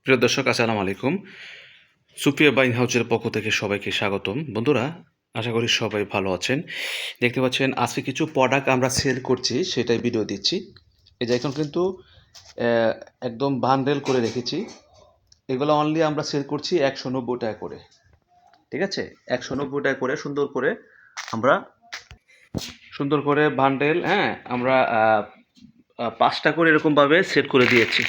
প্রিয় দর্শক, আসসালামু আলাইকুম। সুপ্রিয়া বাইং হাউসের পক্ষ থেকে সবাইকে স্বাগতম। বন্ধুরা, আশা করি সবাই ভালো আছেন। দেখতে পাচ্ছেন আজকে কিছু প্রোডাক্ট আমরা সেল করছি, সেটাই ভিডিও দিচ্ছি। এই যে এখন কিন্তু আহ, একদম বান্ডেল করে রেখেছি। এগুলো অনলি আমরা সেল করছি 190 টাকা করে। ঠিক আছে, 190 টাকা করে আমরা সুন্দর করে বান্ডেল, হ্যাঁ, আমরা 5টা করে এরকমভাবে সেট করে দিয়েছি।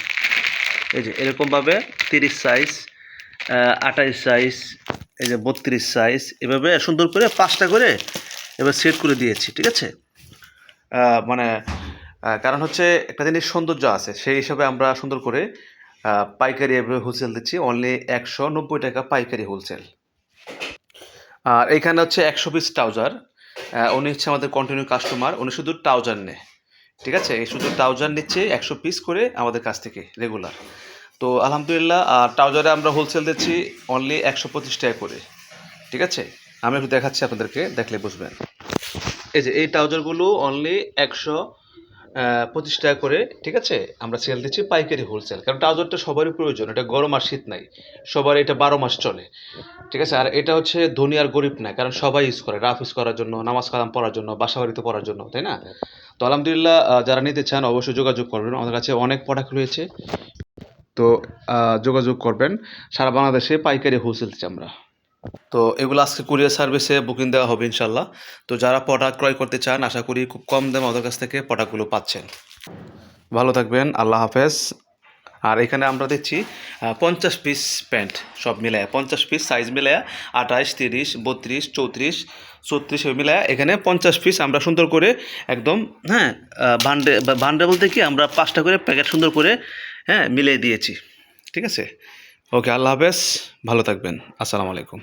এই যে এরকমভাবে 30 সাইজ, 28 সাইজ, এই যে 32 সাইজ, এভাবে সুন্দর করে 5টা করে এবার সেট করে দিয়েছি। ঠিক আছে, মানে কারণ হচ্ছে একটা জিনিস সৌন্দর্য আছে, সেই হিসাবে আমরা সুন্দর করে পাইকারি এভাবে হোলসেল দিচ্ছি। অনলি 190 টাকা পাইকারি হোলসেল। আর এইখানে হচ্ছে 100 পিস ট্রাউজার। উনি হচ্ছে আমাদের কন্টিনিউ কাস্টমার, উনি শুধু ট্রাউজার নেয়। ঠিক আছে, এই শুধু ট্রাউজার নিচ্ছে 100 পিস করে আমাদের কাছ থেকে রেগুলার। তো আলহামদুলিল্লাহ, ট্রাউজারে আমরা হোলসেল দিচ্ছি অনলি 125 টাকা করে। ঠিক আছে, আমি একটু দেখাচ্ছি আপনাদেরকে, দেখলে বুঝবেন। এই যে এই ট্রাউজারগুলো অনলি 125 টাকা করে। ঠিক আছে, আমরা সেল দিচ্ছি পাইকারি হোলসেল, কারণ ট্রাউজারটা সবারই প্রয়োজন। এটা গরম আর শীত নাই, সবার এটা 12 মাস চলে। ঠিক আছে, আর এটা হচ্ছে ধনী আর গরিব না, কারণ সবাই ইউজ করে, রাফ ইউজ করার জন্য, নামাজ কালাম পড়ার জন্য, বাসা বাড়িতে পড়ার জন্য, তাই না? তো আলহামদুলিল্লাহ, যারা নিতে চান অবশ্যই যোগাযোগ করবেন। আমাদের কাছে অনেক প্রোডাক্ট রয়েছে, তো যোগাযোগ করবেন। সারা বাংলাদেশে পাইকারি হোলসেল দিচ্ছি আমরা। তো এগুলো আজকে কুরিয়ার সার্ভিসে বুকিং দেওয়া হবে ইনশাল্লাহ। তো যারা প্রোডাক্ট ক্রয় করতে চান, আশা করি খুব কম দামে আমাদের কাছ থেকে প্রোডাক্টগুলো পাচ্ছেন। ভালো থাকবেন, আল্লাহ হাফেজ। আর এখানে আমরা দিচ্ছি 50 পিস প্যান্ট, সব মিলায় 50 পিস সাইজ মিলায়, 28, 30, 32, 34, 36 মিলায় এখানে 50 পিস আমরা সুন্দর করে একদম, হ্যাঁ, বান্ডে বলতে কি, আমরা 5টা করে প্যাকেট সুন্দর করে, হ্যাঁ, মিলিয়ে দিয়েছি। ঠিক আছে, ওকে, আল্লাহ হাফেজ, ভালো থাকবেন, আসসালামু আলাইকুম।